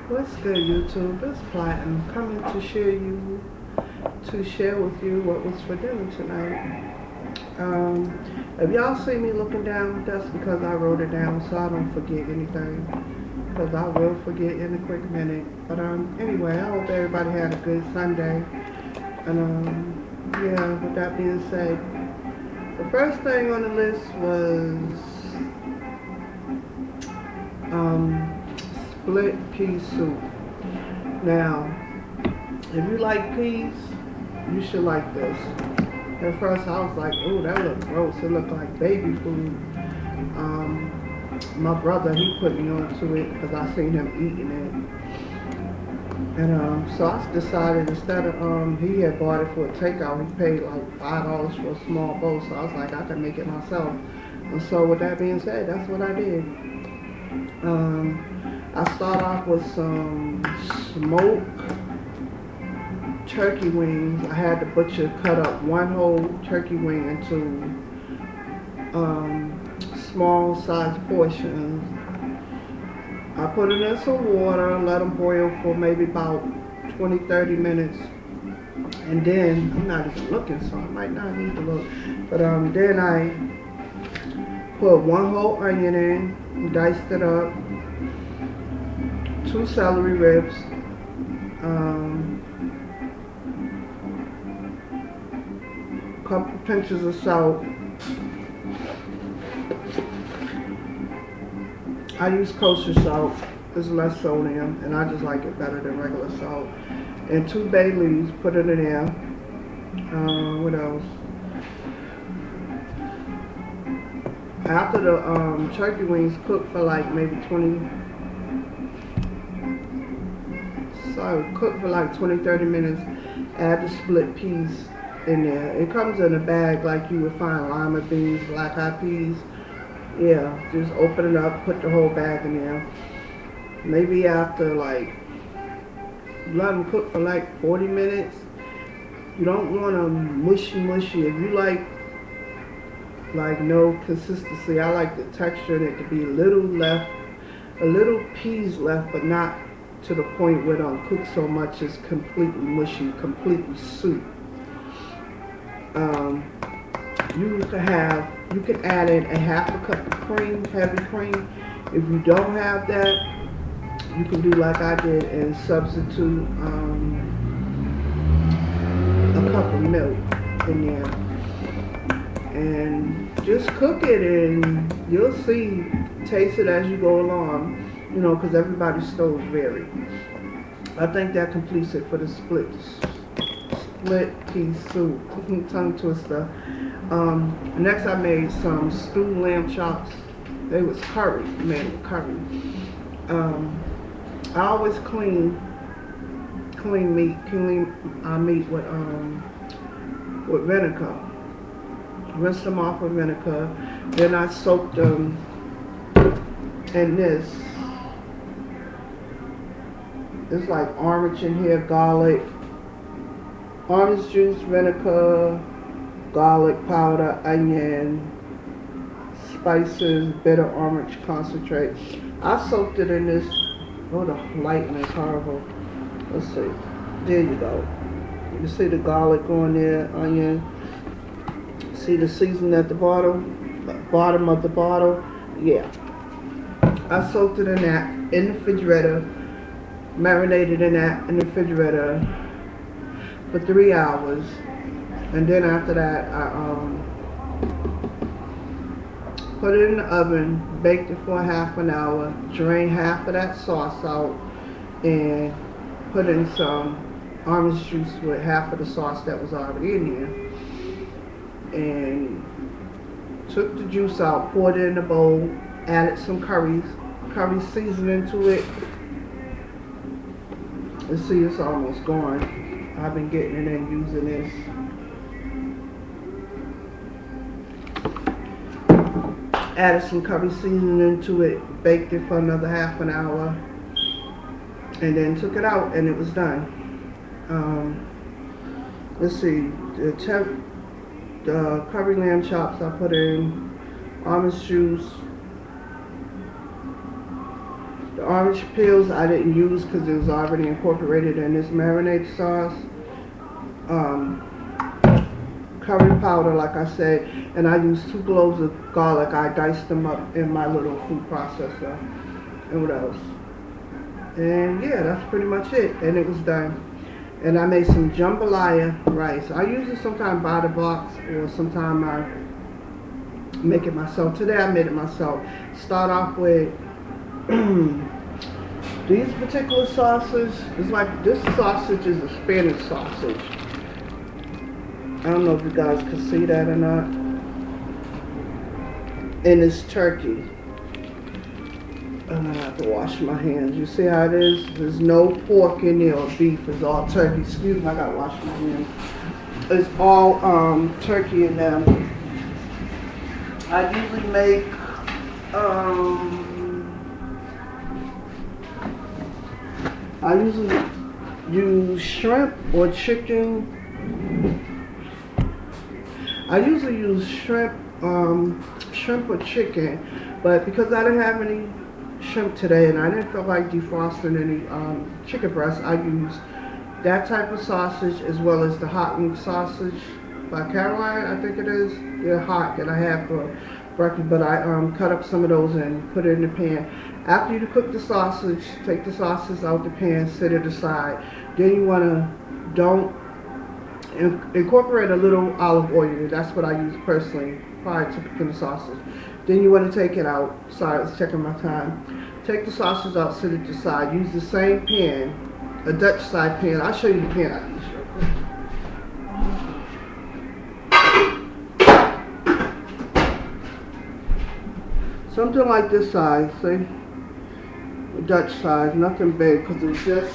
What's good, YouTube? It's Platinum coming to share with you what was for dinner tonight. If y'all see me looking down, that's because I wrote it down so I don't forget anything. Because I will forget in a quick minute. But anyway, I hope everybody had a good Sunday. And yeah, with that being said, the first thing on the list was split pea soup. Now, if you like peas, you should like this. At first I was like, oh, that looks gross. It looked like baby food. My brother, he put me onto it because I seen him eating it. And so I decided instead of, he had bought it for a takeout. He paid like $5 for a small bowl. So I was like, I can make it myself. And so with that being said, that's what I did. I start off with some smoked turkey wings. I had the butcher cut up one whole turkey wing into small size portions. I put it in some water, let them boil for maybe about 20-30 minutes. And then, I'm not even looking, so I might not need to look. But then I put one whole onion in, diced it up, 2 celery ribs, couple pinches of salt. I use kosher salt. There's less sodium, and I just like it better than regular salt. And 2 bay leaves, put it in there. What else? After the turkey wings cook for like maybe 20-30 minutes, add the split peas in there. It comes in a bag like you would find lima beans, black eyed peas. Yeah, just open it up, put the whole bag in there. Maybe after like, let them cook for like 40 minutes. You don't want them mushy. If you like no consistency, I like the texture in it to be a little peas left, but not to the point where it don't cook so much it's completely mushy, completely soup. You can add in a half a cup of cream, heavy cream. If you don't have that, you can do like I did and substitute a cup of milk in there. And just cook it and you'll see, taste it as you go along, you know, because everybody's stoves vary. I think that completes it for the split pea soup. Tongue twister. Next I made some stewed lamb chops. They was curry, curry. I always clean meat with vinegar. Rinse them off with vinegar. Then I soak them in this. It's like orange in here, garlic, orange juice, vinegar, garlic powder, onion, spices, bitter orange concentrate. I soaked it in this. Oh, the lighting is horrible. Let's see. There you go. You see the garlic going there, onion. See the seasoning at the bottom of the bottle? Yeah. I soaked it in that in the refrigerator, marinated in that in the refrigerator for 3 hours. And then after that, I put it in the oven, baked it for half an hour, drain half of that sauce out, and put in some orange juice with half of the sauce that was already in there. And took the juice out, poured it in a bowl, added some curry seasoning to it. And see, it's almost gone. I've been getting it and using this. Added some curry seasoning to it, baked it for another half an hour, and then took it out and it was done. Let's see, the curry lamb chops I put in orange juice, The orange peels I didn't use because it was already incorporated in this marinade sauce. Um, Curry powder, like I said, and I used 2 cloves of garlic. I diced them up in my little food processor. And what else? And yeah, that's pretty much it. And it was done. And I made some jambalaya rice. I usually sometimes buy the box or sometimes I make it myself. Today I made it myself. Start off with these particular sauces. It's like this sausage is a Spanish sausage. I don't know if you guys can see that or not. And it's turkey. And I have to wash my hands. You see how it is? There's no pork in there or beef. It's all turkey. Excuse me, I gotta wash my hands. It's all turkey in them. I usually make I usually use shrimp or chicken. I usually use shrimp or chicken, but because I didn't have any shrimp today and I didn't feel like defrosting any chicken breast, I used that type of sausage as well as the hot meat sausage by Caroline, I think it is. They're hot that I have for breakfast, but I cut up some of those and put it in the pan. After you cook the sausage, take the sausage out the pan, set it aside. Then you want to incorporate a little olive oil. That's what I use personally prior to cooking the sausage. Then you want to take it out. Sorry, I was checking my time. Take the sausage out, set it aside. Use the same pan, a Dutch side pan. I'll show you the pan I use real quick. Something like this size, see? A Dutch size, nothing big, because it's just,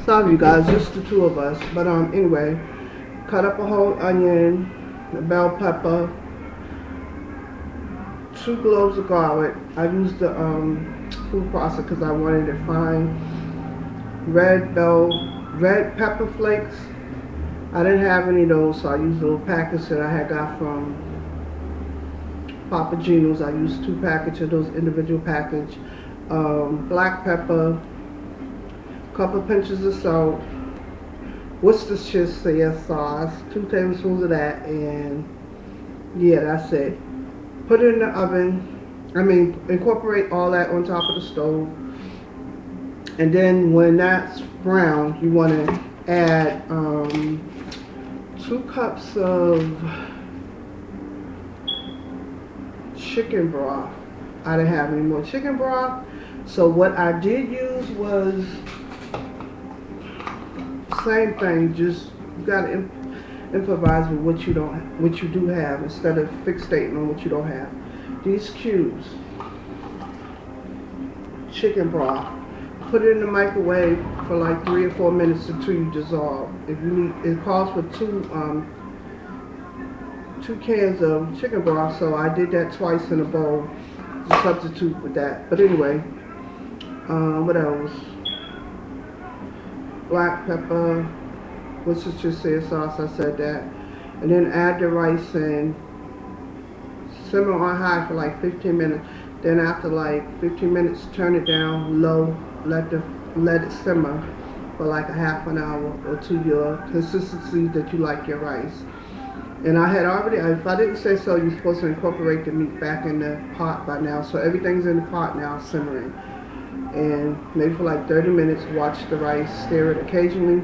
sorry you guys, just the 2 of us. But anyway, cut up a whole onion, a bell pepper, 2 cloves of garlic. I used the food processor because I wanted it fine. Red pepper flakes. I didn't have any of those, so I used a little package that I had got from Papa Gino's. I used 2 packages of those individual package. Black pepper, couple pinches of salt, Worcestershire sauce, 2 tablespoons of that, and yeah, that's it. Put it in the oven. Incorporate all that on top of the stove. And then when that's brown, you want to add 2 cups of chicken broth. I didn't have any more chicken broth, so what I did use was same thing. Just you gotta improvise with what you do have instead of fixating on what you don't have. These cubes, chicken broth. Put it in the microwave for like 3 or 4 minutes until you dissolve. If you need, it calls for 2 cans of chicken broth, so I did that twice in a bowl to substitute with that. But anyway, what else? Black pepper, Worcestershire sauce, I said that. And then add the rice and simmer on high for like 15 minutes. Then after like 15 minutes, turn it down low, let it simmer for like a half an hour or to your consistency that you like your rice. And I had already, if I didn't say so, you're supposed to incorporate the meat back in the pot by now. So everything's in the pot now simmering. And maybe for like 30 minutes, watch the rice, stir it occasionally,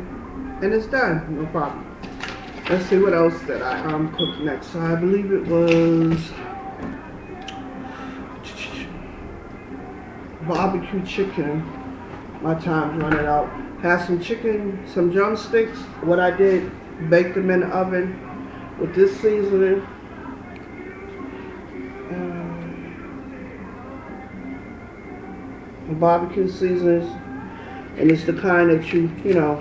and it's done, no problem. Let's see what else that I cooked next. So I believe it was barbecue chicken. My time's running out. Had some chicken, some drumsticks. What I did, baked them in the oven with this seasoning. Barbecue seasonings, and it's the kind that you know,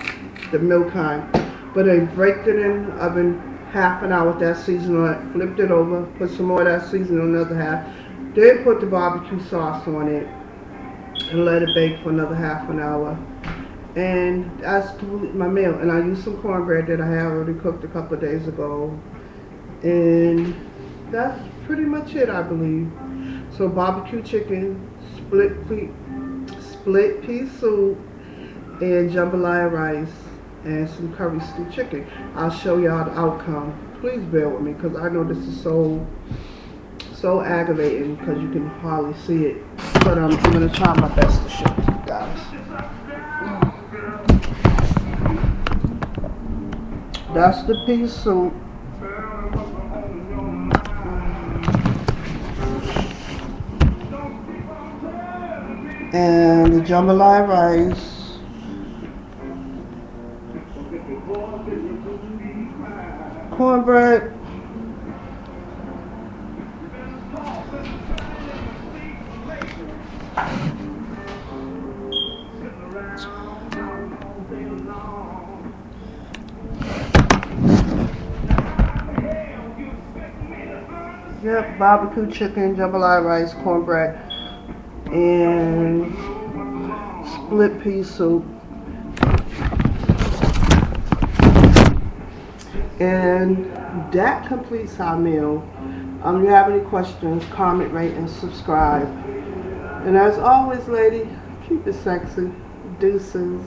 the milk kind. But I baked it in the oven half an hour with that seasoning on it, flipped it over, put some more of that seasoning on the other half, then put the barbecue sauce on it, and let it bake for another half an hour. And that's my meal. And I used some cornbread that I had already cooked a couple of days ago. And that's pretty much it, I believe. So So barbecue chicken, split pea soup, and jambalaya rice, and some curry stew chicken. I'll show y'all the outcome. Please bear with me because I know this is so aggravating because you can hardly see it. But I'm gonna try my best to show you guys. That's the pea soup. And the jambalaya rice. Cornbread. Yep, barbecue chicken, jambalaya rice, cornbread, and split pea soup. And that completes our meal. If you have any questions, comment, rate, and subscribe. And as always, lady, keep it sexy. Deuces.